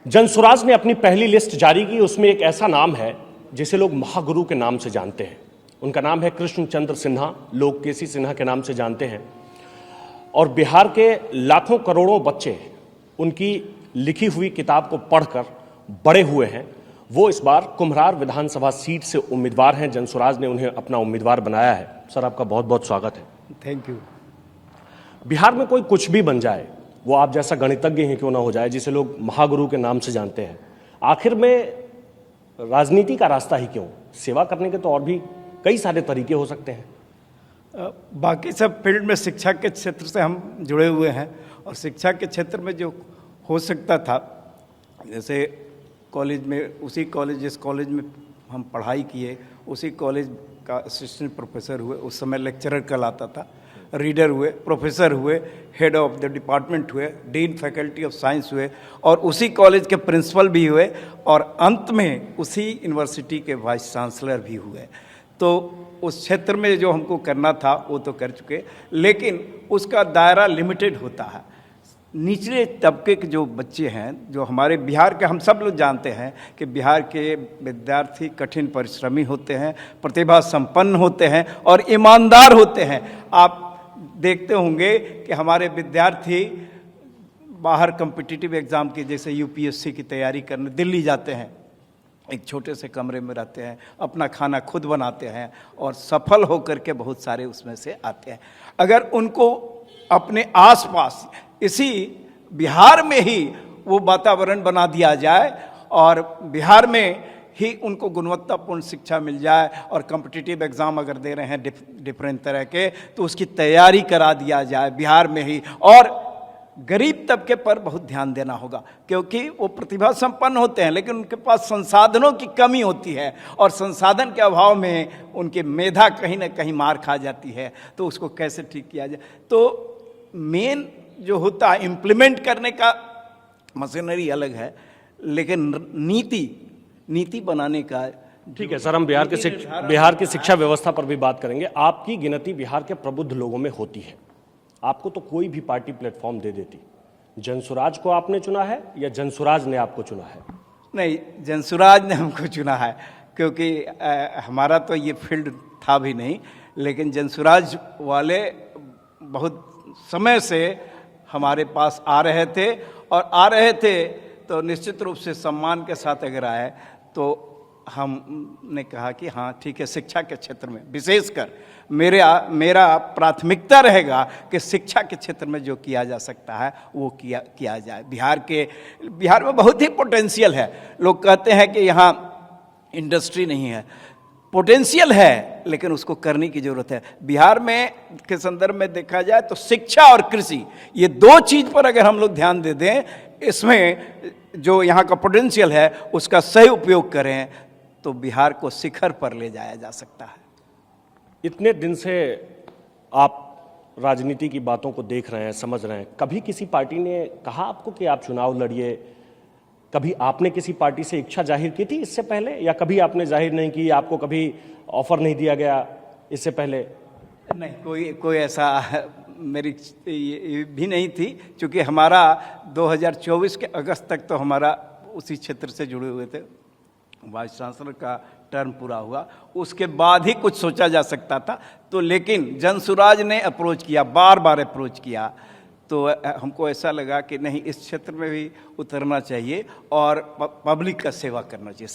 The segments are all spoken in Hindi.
जनसुराज ने अपनी पहली लिस्ट जारी की। उसमें एक ऐसा नाम है जिसे लोग महागुरु के नाम से जानते हैं। उनका नाम है कृष्णचंद्र सिन्हा, लोग केसी सिन्हा के नाम से जानते हैं। और बिहार के लाखों करोड़ों बच्चे उनकी लिखी हुई किताब को पढ़कर बड़े हुए हैं। वो इस बार कुम्हरार विधानसभा सीट से उम्मीदवार हैं। जनसुराज ने उन्हें अपना उम्मीदवार बनाया है। सर, आपका बहुत बहुत स्वागत है। Thank you. बिहार में कोई कुछ भी बन जाए, वो आप जैसा गणितज्ञ ही क्यों ना हो जाए, जिसे लोग महागुरु के नाम से जानते हैं, आखिर में राजनीति का रास्ता ही क्यों? सेवा करने के तो और भी कई सारे तरीके हो सकते हैं। बाकी सब फील्ड में शिक्षा के क्षेत्र से हम जुड़े हुए हैं और शिक्षा के क्षेत्र में जो हो सकता था, जैसे कॉलेज में, उसी कॉलेज जिस कॉलेज में हम पढ़ाई किए उसी कॉलेज का असिस्टेंट प्रोफेसर हुए, उस समय लेक्चरर कहलाता था, रीडर हुए, प्रोफेसर हुए, हेड ऑफ द डिपार्टमेंट हुए, डीन फैकल्टी ऑफ साइंस हुए और उसी कॉलेज के प्रिंसिपल भी हुए और अंत में उसी यूनिवर्सिटी के वाइस चांसलर भी हुए। तो उस क्षेत्र में जो हमको करना था वो तो कर चुके, लेकिन उसका दायरा लिमिटेड होता है। निचले तबके के जो बच्चे हैं, जो हमारे बिहार के, हम सब लोग जानते हैं कि बिहार के विद्यार्थी कठिन परिश्रमी होते हैं, प्रतिभा संपन्न होते हैं और ईमानदार होते हैं। आप देखते होंगे कि हमारे विद्यार्थी बाहर कॉम्पिटिटिव एग्ज़ाम की, जैसे यूपीएससी की तैयारी करने दिल्ली जाते हैं, एक छोटे से कमरे में रहते हैं, अपना खाना खुद बनाते हैं और सफल होकर के बहुत सारे उसमें से आते हैं। अगर उनको अपने आसपास इसी बिहार में ही वो वातावरण बना दिया जाए और बिहार में ही उनको गुणवत्तापूर्ण शिक्षा मिल जाए और कॉम्पिटिटिव एग्ज़ाम अगर दे रहे हैं डिफरेंट तरह के, तो उसकी तैयारी करा दिया जाए बिहार में ही। और गरीब तबके पर बहुत ध्यान देना होगा, क्योंकि वो प्रतिभा संपन्न होते हैं लेकिन उनके पास संसाधनों की कमी होती है और संसाधन के अभाव में उनकी मेधा कहीं ना कहीं मार खा जाती है। तो उसको कैसे ठीक किया जाए? तो मेन जो होता है इम्प्लीमेंट करने का मशीनरी अलग है, लेकिन नीति बनाने का। ठीक है सर, हम बिहार की शिक्षा व्यवस्था पर भी बात करेंगे। आपकी गिनती बिहार के प्रबुद्ध लोगों में होती है। आपको तो कोई भी पार्टी प्लेटफॉर्म दे देती। जनसुराज को आपने चुना है या जनसुराज ने आपको चुना है? नहीं, जनसुराज ने हमको चुना है, क्योंकि हमारा तो ये फील्ड था भी नहीं, लेकिन जनसुराज वाले बहुत समय से हमारे पास आ रहे थे तो निश्चित रूप से सम्मान के साथ अगर आए तो हमने कहा कि हाँ ठीक है, शिक्षा के क्षेत्र में विशेषकर मेरा प्राथमिकता रहेगा कि शिक्षा के क्षेत्र में जो किया जा सकता है वो किया जाए। बिहार में बहुत ही पोटेंशियल है। लोग कहते हैं कि यहाँ इंडस्ट्री नहीं है, पोटेंशियल है, लेकिन उसको करने की जरूरत है। बिहार में के संदर्भ में देखा जाए तो शिक्षा और कृषि, ये दो चीज़ पर अगर हम लोग ध्यान दे दें, इसमें जो यहाँ का पोटेंशियल है उसका सही उपयोग करें, तो बिहार को शिखर पर ले जाया जा सकता है। इतने दिन से आप राजनीति की बातों को देख रहे हैं, समझ रहे हैं। कभी किसी पार्टी ने कहा आपको कि आप चुनाव लड़िए? कभी आपने किसी पार्टी से इच्छा जाहिर की थी इससे पहले, या कभी आपने जाहिर नहीं की? आपको कभी ऑफर नहीं दिया गया इससे पहले? नहीं, कोई ऐसा मेरी भी नहीं थी, क्योंकि हमारा 2024 के अगस्त तक तो हमारा उसी क्षेत्र से जुड़े हुए थे। वाइस चांसलर का टर्म पूरा हुआ, उसके बाद ही कुछ सोचा जा सकता था। तो लेकिन जनसुराज ने अप्रोच किया, बार बार अप्रोच किया, तो हमको ऐसा लगा कि नहीं, इस क्षेत्र में भी उतरना चाहिए और पब्लिक का सेवा करना चाहिए,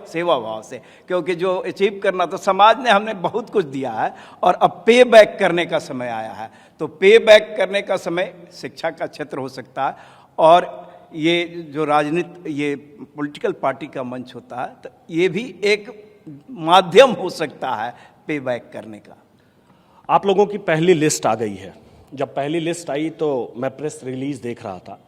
सेवा भाव से, क्योंकि जो अचीव करना तो समाज ने हमने बहुत कुछ दिया है और अब पे बैक करने का समय आया है। तो पे बैक करने का समय शिक्षा का क्षेत्र हो सकता है और ये जो राजनीति, ये पॉलिटिकल पार्टी का मंच होता है, तो ये भी एक माध्यम हो सकता है पे बैक करने का। आप लोगों की पहली लिस्ट आ गई है। जब पहली लिस्ट आई तो मैं प्रेस रिलीज देख रहा था।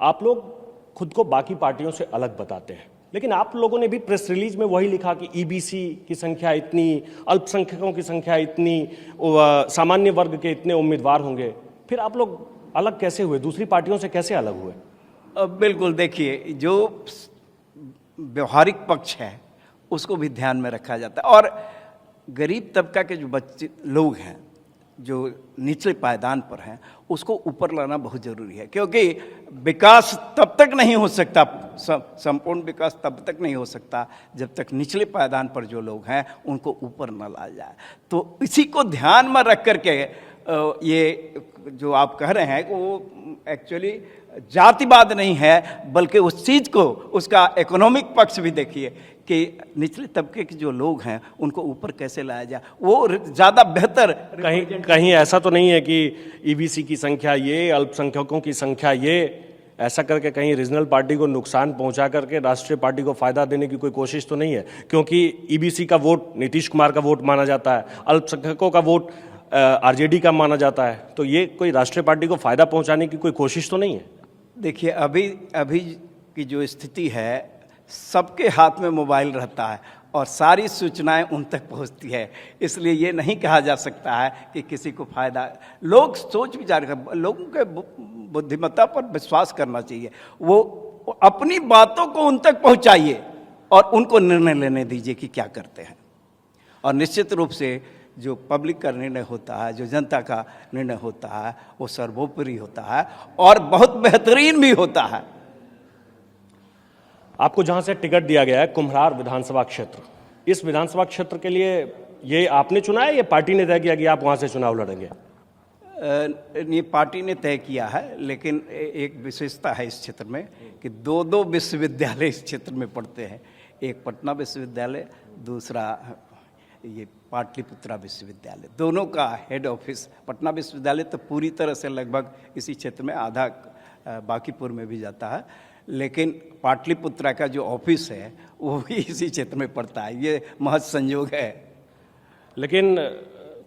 आप लोग खुद को बाकी पार्टियों से अलग बताते हैं, लेकिन आप लोगों ने भी प्रेस रिलीज में वही लिखा कि ईबीसी की संख्या इतनी, अल्पसंख्यकों की संख्या इतनी, सामान्य वर्ग के इतने उम्मीदवार होंगे। फिर आप लोग अलग कैसे हुए? दूसरी पार्टियों से कैसे अलग हुए? बिल्कुल, देखिए, जो व्यवहारिक पक्ष है उसको भी ध्यान में रखा जाता है और गरीब तबका के जो बच्चे लोग हैं जो निचले पायदान पर हैं उसको ऊपर लाना बहुत ज़रूरी है, क्योंकि विकास तब तक नहीं हो सकता, संपूर्ण विकास तब तक नहीं हो सकता जब तक निचले पायदान पर जो लोग हैं उनको ऊपर न लाया जाए। तो इसी को ध्यान में रख करके ये जो आप कह रहे हैं कि वो एक्चुअली जातिवाद नहीं है, बल्कि उस चीज़ को, उसका इकोनॉमिक पक्ष भी देखिए कि निचले तबके के जो लोग हैं उनको ऊपर कैसे लाया जाए, वो ज़्यादा बेहतर। कहीं ऐसा तो नहीं है कि ईबीसी की संख्या ये, अल्पसंख्यकों की संख्या ये, ऐसा करके कहीं रीजनल पार्टी को नुकसान पहुंचा करके राष्ट्रीय पार्टी को फायदा देने की कोई कोशिश तो नहीं है? क्योंकि ईबीसी का वोट नीतीश कुमार का वोट माना जाता है, अल्पसंख्यकों का वोट आरजेडी का माना जाता है, तो ये कोई राष्ट्रीय पार्टी को फायदा पहुंचाने की कोई कोशिश तो नहीं है? देखिए, अभी की जो स्थिति है, सबके हाथ में मोबाइल रहता है और सारी सूचनाएं उन तक पहुंचती है, इसलिए ये नहीं कहा जा सकता है कि किसी को फायदा। लोग सोच विचार कर, लोगों के बुद्धिमत्ता पर विश्वास करना चाहिए, वो अपनी बातों को उन तक पहुंचाइए और उनको निर्णय लेने दीजिए कि क्या करते हैं। और निश्चित रूप से जो पब्लिक का निर्णय होता है, जो जनता का निर्णय होता है, वो सर्वोपरि होता है और बहुत बेहतरीन भी होता है। आपको जहां से टिकट दिया गया है कुम्हरार विधानसभा क्षेत्र, इस विधानसभा क्षेत्र के लिए ये आपने चुना है या पार्टी ने तय किया कि आप वहां से चुनाव लड़ेंगे? ये पार्टी ने तय किया है, लेकिन एक विशेषता है इस क्षेत्र में कि दो विश्वविद्यालय इस क्षेत्र में पढ़ते हैं, एक पटना विश्वविद्यालय, दूसरा ये पाटलिपुत्रा विश्वविद्यालय। दोनों का हेड ऑफिस पटना विश्वविद्यालय तो पूरी तरह से लगभग इसी क्षेत्र में, आधा बांकीपुर में भी जाता है, लेकिन पाटलिपुत्रा का जो ऑफिस है वो भी इसी क्षेत्र में पड़ता है। ये महज संयोग है। लेकिन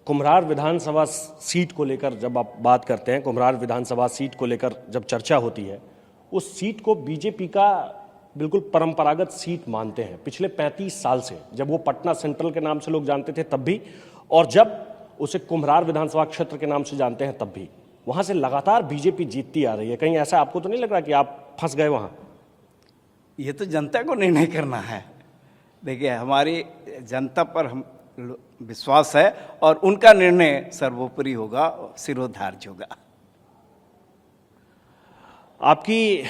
कुम्हरार विधानसभा सीट को लेकर जब आप बात करते हैं, कुम्हरार विधानसभा सीट को लेकर जब चर्चा होती है, उस सीट को बीजेपी का बिल्कुल परंपरागत सीट मानते हैं पिछले 35 साल से, जब वो पटना सेंट्रल के नाम से लोग जानते थे तब भी, और जब उसे कुम्हरार विधानसभा क्षेत्र के नाम से जानते हैं तब भी। वहां से लगातार बीजेपी जीतती आ रही है। कहीं ऐसा आपको तो नहीं लग रहा कि आप फंस गए वहां? ये तो जनता को निर्णय करना है। देखिए, हमारी जनता पर हम विश्वास है और उनका निर्णय सर्वोपरि होगा, सिरोधार्य होगा। आपकी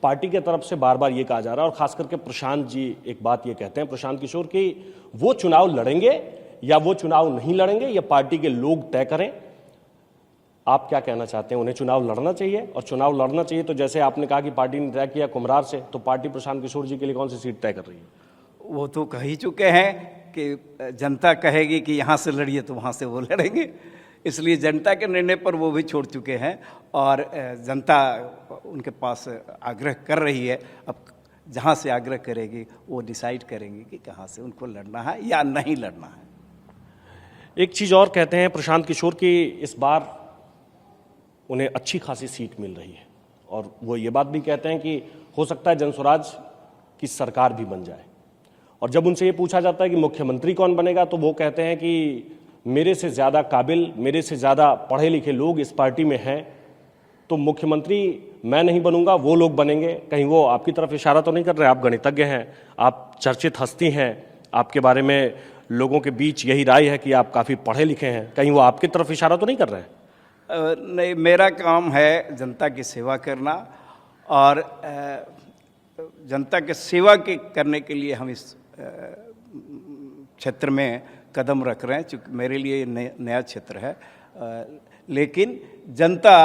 पार्टी के तरफ से बार बार ये कहा जा रहा है, और खास करके प्रशांत जी एक बात ये कहते हैं, प्रशांत किशोर, कि वो चुनाव लड़ेंगे या वो चुनाव नहीं लड़ेंगे, ये पार्टी के लोग तय करें। आप क्या कहना चाहते हैं? उन्हें चुनाव लड़ना चाहिए? और चुनाव लड़ना चाहिए तो जैसे आपने कहा कि पार्टी ने तय किया कुम्हरार से, तो पार्टी प्रशांत किशोर जी के लिए कौन सी सीट तय कर रही है? वो तो कह ही चुके हैं कि जनता कहेगी कि यहाँ से लड़िए तो वहाँ से वो लड़ेंगे, इसलिए जनता के निर्णय पर वो भी छोड़ चुके हैं और जनता उनके पास आग्रह कर रही है। अब जहाँ से आग्रह करेगी वो डिसाइड करेंगे कि कहाँ से उनको लड़ना है या नहीं लड़ना है। एक चीज़ और कहते हैं प्रशांत किशोर की इस बार उन्हें अच्छी खासी सीट मिल रही है, और वो ये बात भी कहते हैं कि हो सकता है जनस्वराज की सरकार भी बन जाए। और जब उनसे ये पूछा जाता है कि मुख्यमंत्री कौन बनेगा, तो वो कहते हैं कि मेरे से ज़्यादा काबिल, मेरे से ज़्यादा पढ़े लिखे लोग इस पार्टी में हैं, तो मुख्यमंत्री मैं नहीं बनूंगा, वो लोग बनेंगे। कहीं वो आपकी तरफ इशारा तो नहीं कर रहे? आप गणितज्ञ हैं, आप चर्चित हस्ती हैं, आपके बारे में लोगों के बीच यही राय है कि आप काफ़ी पढ़े लिखे हैं, कहीं वो आपकी तरफ इशारा तो नहीं कर रहे हैं? नहीं, मेरा काम है जनता की सेवा करना, और जनता के सेवा के करने के लिए हम इस क्षेत्र में कदम रख रहे हैं, चूँकि मेरे लिए नया क्षेत्र है, लेकिन जनता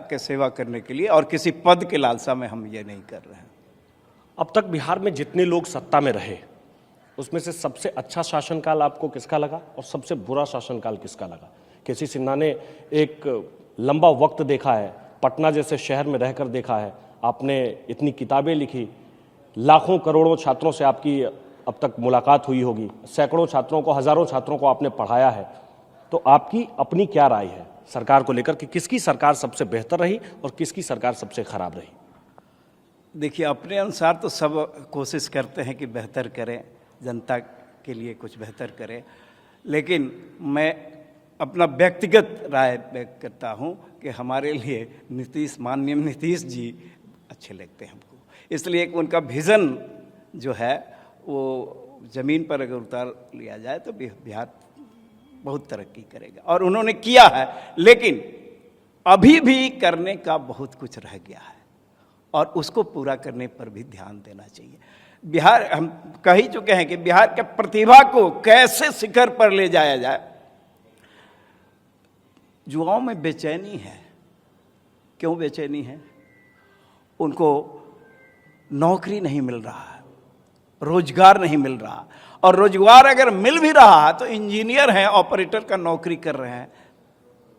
के सेवा करने के लिए और किसी पद के लालसा में हम ये नहीं कर रहे हैं। अब तक बिहार में जितने लोग सत्ता में रहे, उसमें से सबसे अच्छा शासनकाल आपको किसका लगा और सबसे बुरा शासनकाल किसका लगा? केसी सिन्हा ने एक लंबा वक्त देखा है, पटना जैसे शहर में रहकर देखा है, आपने इतनी किताबें लिखी, लाखों करोड़ों छात्रों से आपकी अब तक मुलाकात हुई होगी, सैकड़ों छात्रों को, हजारों छात्रों को आपने पढ़ाया है, तो आपकी अपनी क्या राय है सरकार को लेकर कि किसकी सरकार सबसे बेहतर रही और किसकी सरकार सबसे खराब रही? देखिए, अपने अनुसार तो सब कोशिश करते हैं कि बेहतर करें, जनता के लिए कुछ बेहतर करें, लेकिन मैं अपना व्यक्तिगत राय व्यक्त करता हूं कि हमारे लिए माननीय नीतीश जी अच्छे लगते हैं हमको, इसलिए कि उनका विज़न जो है वो ज़मीन पर अगर उतार लिया जाए तो बिहार बहुत तरक्की करेगा, और उन्होंने किया है। लेकिन अभी भी करने का बहुत कुछ रह गया है और उसको पूरा करने पर भी ध्यान देना चाहिए। बिहार, हम कह ही चुके हैं कि बिहार के प्रतिभा को कैसे शिखर पर ले जाया जाए। युवाओं में बेचैनी है। क्यों बेचैनी है? उनको नौकरी नहीं मिल रहा है, रोजगार नहीं मिल रहा, और रोजगार अगर मिल भी रहा है तो इंजीनियर हैं, ऑपरेटर का नौकरी कर रहे हैं,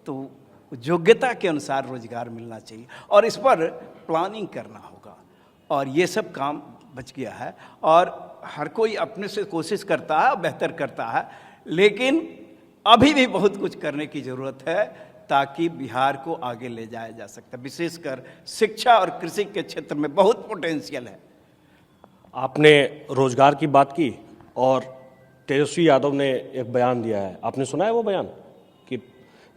तो योग्यता के अनुसार रोजगार मिलना चाहिए और इस पर प्लानिंग करना होगा। और ये सब काम बच गया है और हर कोई अपने से कोशिश करता है, बेहतर करता है, लेकिन अभी भी बहुत कुछ करने की ज़रूरत है ताकि बिहार को आगे ले जाया जा सकता है। विशेषकर शिक्षा और कृषि के क्षेत्र में बहुत पोटेंशियल है। आपने रोजगार की बात की और तेजस्वी यादव ने एक बयान दिया है, आपने सुना है वो बयान कि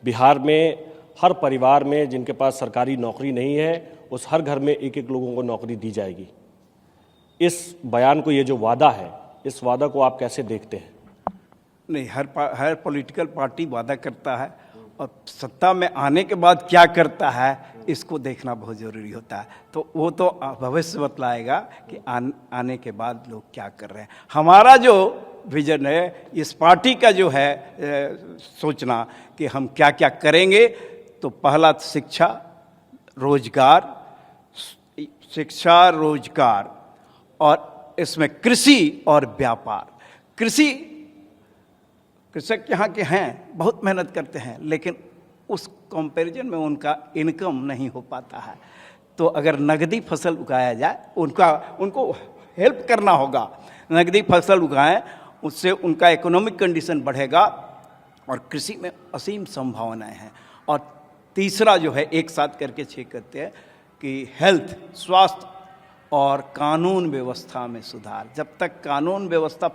बिहार में हर परिवार में जिनके पास सरकारी नौकरी नहीं है उस हर घर में एक एक लोगों को नौकरी दी जाएगी। इस बयान को, ये जो वादा है, इस वादा को आप कैसे देखते हैं? नहीं, हर पॉलिटिकल पार्टी वादा करता है और सत्ता में आने के बाद क्या करता है इसको देखना बहुत ज़रूरी होता है। तो वो तो भविष्य बतलाएगा कि आने के बाद लोग क्या कर रहे हैं। हमारा जो विजन है, इस पार्टी का जो है सोचना कि हम क्या क्या करेंगे, तो पहला शिक्षा रोजगार और इसमें कृषि और व्यापार। कृषक यहाँ के हैं, बहुत मेहनत करते हैं, लेकिन उस कंपैरिजन में उनका इनकम नहीं हो पाता है। तो अगर नगदी फसल उगाया जाए, उनको हेल्प करना होगा, नगदी फसल उगाएं, उससे उनका इकोनॉमिक कंडीशन बढ़ेगा और कृषि में असीम संभावनाएं हैं। और तीसरा जो है, एक साथ करके 6 करते हैं कि हेल्थ, स्वास्थ्य और कानून व्यवस्था में सुधार। जब तक कानून व्यवस्था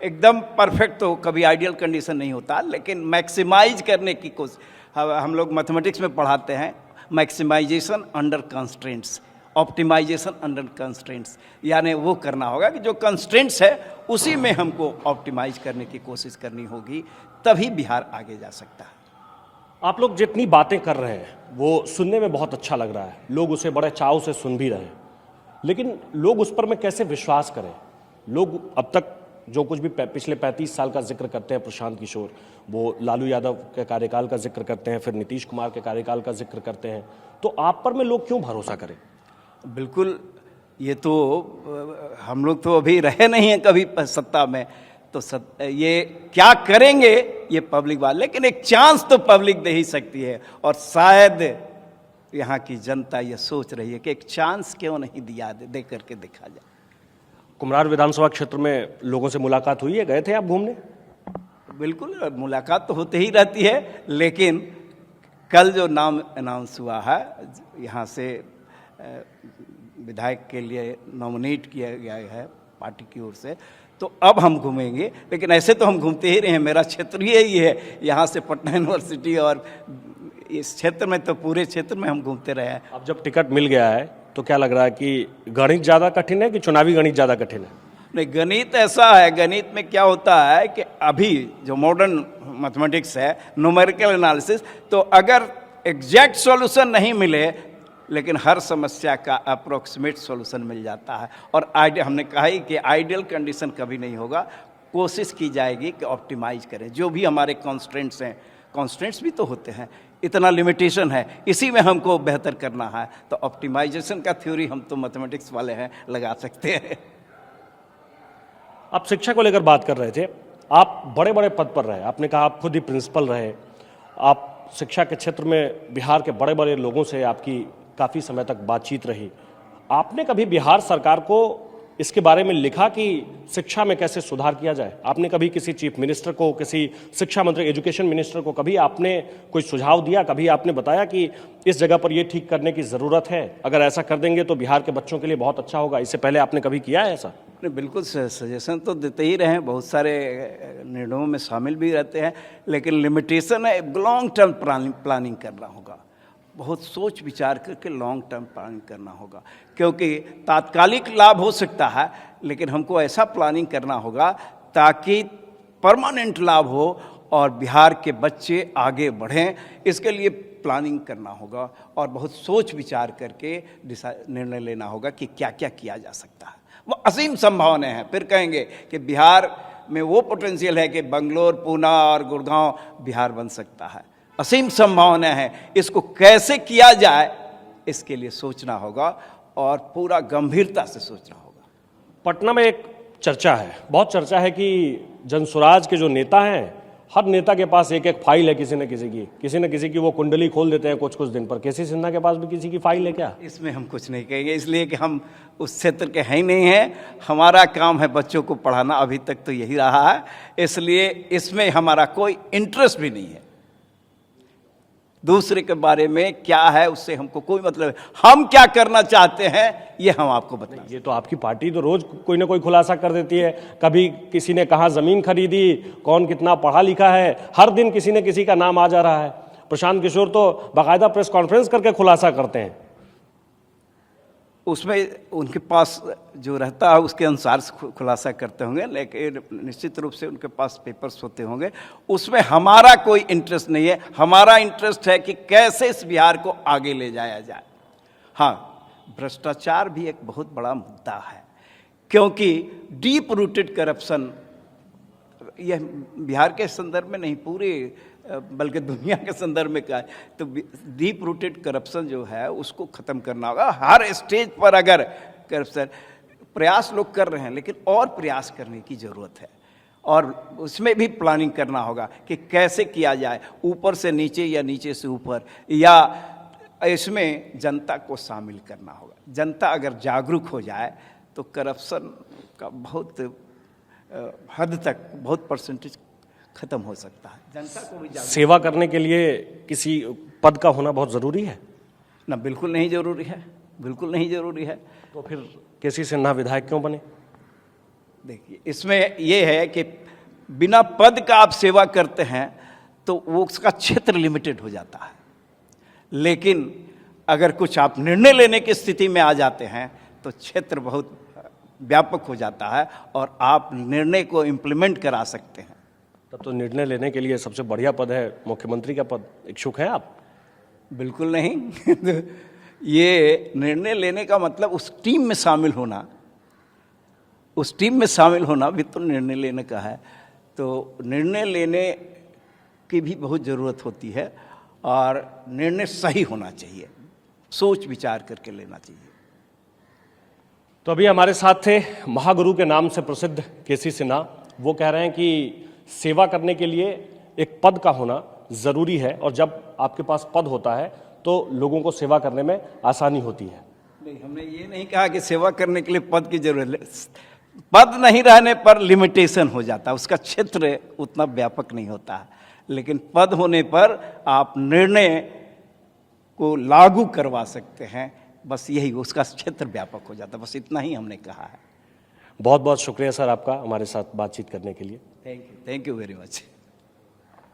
एकदम परफेक्ट, तो कभी आइडियल कंडीशन नहीं होता, लेकिन मैक्सिमाइज करने की कोशिश, हम लोग मैथमेटिक्स में पढ़ाते हैं, maximization under constraints, optimization under constraints, यानी वो करना होगा कि जो कंस्ट्रेंट्स है उसी में हमको ऑप्टिमाइज करने की कोशिश करनी होगी, तभी बिहार आगे जा सकता है। आप लोग जितनी बातें कर रहे हैं वो सुनने में बहुत अच्छा लग रहा है, लोग उसे बड़े चाव से सुन भी रहे हैं, लेकिन लोग उस पर में कैसे विश्वास करें? लोग अब तक जो कुछ भी पिछले 35 साल का जिक्र करते हैं, प्रशांत किशोर, वो लालू यादव के कार्यकाल का जिक्र करते हैं, फिर नीतीश कुमार के कार्यकाल का जिक्र करते हैं, तो आप पर में लोग क्यों भरोसा करें? बिल्कुल, ये तो हम लोग तो अभी रहे नहीं हैं कभी सत्ता में, तो ये क्या करेंगे ये पब्लिक बात, लेकिन एक चांस तो पब्लिक दे ही सकती है। और शायद यहाँ की जनता ये सोच रही है कि एक चांस क्यों नहीं दे करके देखा जाए। कुम्हरार विधानसभा क्षेत्र में लोगों से मुलाकात हुई है, गए थे आप घूमने? बिल्कुल, मुलाकात तो होती ही रहती है, लेकिन कल जो नाम अनाउंस हुआ है, यहाँ से विधायक के लिए नॉमिनेट किया गया है पार्टी की ओर से, तो अब हम घूमेंगे। लेकिन ऐसे तो हम घूमते ही रहे हैं, मेरा क्षेत्र ही है, यहाँ से पटना यूनिवर्सिटी और इस क्षेत्र में तो पूरे क्षेत्र में हम घूमते रहे हैं। अब जब टिकट मिल गया है तो क्या लग रहा है कि गणित ज़्यादा कठिन है कि चुनावी गणित ज़्यादा कठिन है? नहीं, गणित ऐसा है, गणित में क्या होता है कि अभी जो मॉडर्न मैथमेटिक्स है, न्यूमेरिकल एनालिसिस, तो अगर एग्जैक्ट सॉल्यूशन नहीं मिले, लेकिन हर समस्या का अप्रोक्सीमेट सॉल्यूशन मिल जाता है। और हमने कहा ही कि आइडियल कंडीशन कभी नहीं होगा, कोशिश की जाएगी कि ऑप्टिमाइज करें जो भी हमारे कॉन्स्ट्रेंट्स हैं। कॉन्स्ट्रेंट्स भी तो होते हैं, इतना लिमिटेशन है, इसी में हमको बेहतर करना है, तो ऑप्टिमाइजेशन का थ्योरी हम तो मैथमेटिक्स वाले हैं, लगा सकते हैं। आप शिक्षा को लेकर बात कर रहे थे, आप बड़े बड़े पद पर रहे, आपने कहा आप खुद ही प्रिंसिपल रहे, आप शिक्षा के क्षेत्र में बिहार के बड़े बड़े लोगों से आपकी काफ़ी समय तक बातचीत रही। आपने कभी बिहार सरकार को इसके बारे में लिखा कि शिक्षा में कैसे सुधार किया जाए? आपने कभी किसी चीफ मिनिस्टर को, किसी शिक्षा मंत्री, एजुकेशन मिनिस्टर को कभी आपने कोई सुझाव दिया? कभी आपने बताया कि इस जगह पर ये ठीक करने की ज़रूरत है, अगर ऐसा कर देंगे तो बिहार के बच्चों के लिए बहुत अच्छा होगा? इससे पहले आपने कभी किया है ऐसा? नहीं, बिल्कुल सजेशन तो देते ही रहे हैं, बहुत सारे निर्णयों में शामिल भी रहते हैं, लेकिन लिमिटेशन है, लॉन्ग टर्म प्लानिंग करना होगा, बहुत सोच विचार करके लॉन्ग टर्म प्लानिंग करना होगा, क्योंकि तात्कालिक लाभ हो सकता है, लेकिन हमको ऐसा प्लानिंग करना होगा ताकि परमानेंट लाभ हो और बिहार के बच्चे आगे बढ़ें, इसके लिए प्लानिंग करना होगा और बहुत सोच विचार करके निर्णय लेना होगा कि क्या क्या किया जा सकता है। वो असीम संभावनाएं हैं। फिर कहेंगे कि बिहार में वो पोटेंशियल है कि बंगलोर, पूना और गुड़गांव बिहार बन सकता है। असीम संभावनाएं हैं। इसको कैसे किया जाए, इसके लिए सोचना होगा और पूरा गंभीरता से सोचना होगा। पटना में एक चर्चा है, बहुत चर्चा है कि जनसुराज के जो नेता हैं, हर नेता के पास एक एक फाइल है किसी न किसी की वो कुंडली खोल देते हैं कुछ दिन पर। केसी सिन्हा के पास भी किसी की फाइल है क्या? इसमें हम कुछ नहीं कहेंगे, इसलिए कि हम उस क्षेत्र के हैं ही नहीं हैं। हमारा काम है बच्चों को पढ़ाना, अभी तक तो यही रहा है, इसलिए इसमें हमारा कोई इंटरेस्ट भी नहीं है। दूसरे के बारे में क्या है उससे हमको कोई मतलब है। हम क्या करना चाहते हैं ये हम आपको बताएं। ये तो आपकी पार्टी तो रोज कोई ना कोई खुलासा कर देती है। कभी किसी ने कहाँ जमीन खरीदी, कौन कितना पढ़ा लिखा है, हर दिन किसी न किसी का नाम आ जा रहा है। प्रशांत किशोर तो बाकायदा प्रेस कॉन्फ्रेंस करके खुलासा करते हैं। उसमें उनके पास जो रहता है उसके अनुसार खुलासा करते होंगे, लेकिन निश्चित रूप से उनके पास पेपर्स होते होंगे। उसमें हमारा कोई इंटरेस्ट नहीं है। हमारा इंटरेस्ट है कि कैसे इस बिहार को आगे ले जाया जाए। हाँ, भ्रष्टाचार भी एक बहुत बड़ा मुद्दा है, क्योंकि डीप रूटेड करप्शन यह बिहार के संदर्भ में नहीं, पूरे बल्कि दुनिया के संदर्भ में क्या है, तो डीप रूटेड करप्शन जो है उसको ख़त्म करना होगा। हर स्टेज पर अगर करप्शन प्रयास लोग कर रहे हैं, लेकिन और प्रयास करने की ज़रूरत है और उसमें भी प्लानिंग करना होगा कि कैसे किया जाए, ऊपर से नीचे या नीचे से ऊपर, या इसमें जनता को शामिल करना होगा। जनता अगर जागरूक हो जाए तो करप्शन का बहुत हद तक, बहुत परसेंटेज खत्म हो सकता है। जनता को भी सेवा करने के लिए किसी पद का होना बहुत ज़रूरी है ना? बिल्कुल नहीं ज़रूरी है, बिल्कुल नहीं ज़रूरी है। तो फिर केसी सिन्हा विधायक क्यों बने? देखिए, इसमें यह है कि बिना पद का आप सेवा करते हैं तो वो उसका क्षेत्र लिमिटेड हो जाता है, लेकिन अगर कुछ आप निर्णय लेने की स्थिति में आ जाते हैं तो क्षेत्र बहुत व्यापक हो जाता है और आप निर्णय को इम्प्लीमेंट करा सकते हैं। तब तो निर्णय लेने के लिए सबसे बढ़िया पद है मुख्यमंत्री का पद। इच्छुक हैं आप? बिल्कुल नहीं। ये निर्णय लेने का मतलब उस टीम में शामिल होना, उस टीम में शामिल होना भी तो निर्णय लेने का है। तो निर्णय लेने की भी बहुत ज़रूरत होती है और निर्णय सही होना चाहिए, सोच विचार करके लेना चाहिए। तो अभी हमारे साथ थे महागुरु के नाम से प्रसिद्ध केसी सिन्हा। वो कह रहे हैं कि सेवा करने के लिए एक पद का होना ज़रूरी है और जब आपके पास पद होता है तो लोगों को सेवा करने में आसानी होती है। नहीं, हमने ये नहीं कहा कि सेवा करने के लिए पद की जरूरत है। पद नहीं रहने पर लिमिटेशन हो जाता है, उसका क्षेत्र उतना व्यापक नहीं होता है, लेकिन पद होने पर आप निर्णय को लागू करवा सकते हैं। बस यही, उसका क्षेत्र व्यापक हो जाता है। बस इतना ही हमने कहा है। बहुत बहुत शुक्रिया सर आपका हमारे साथ बातचीत करने के लिए। Thank you very much.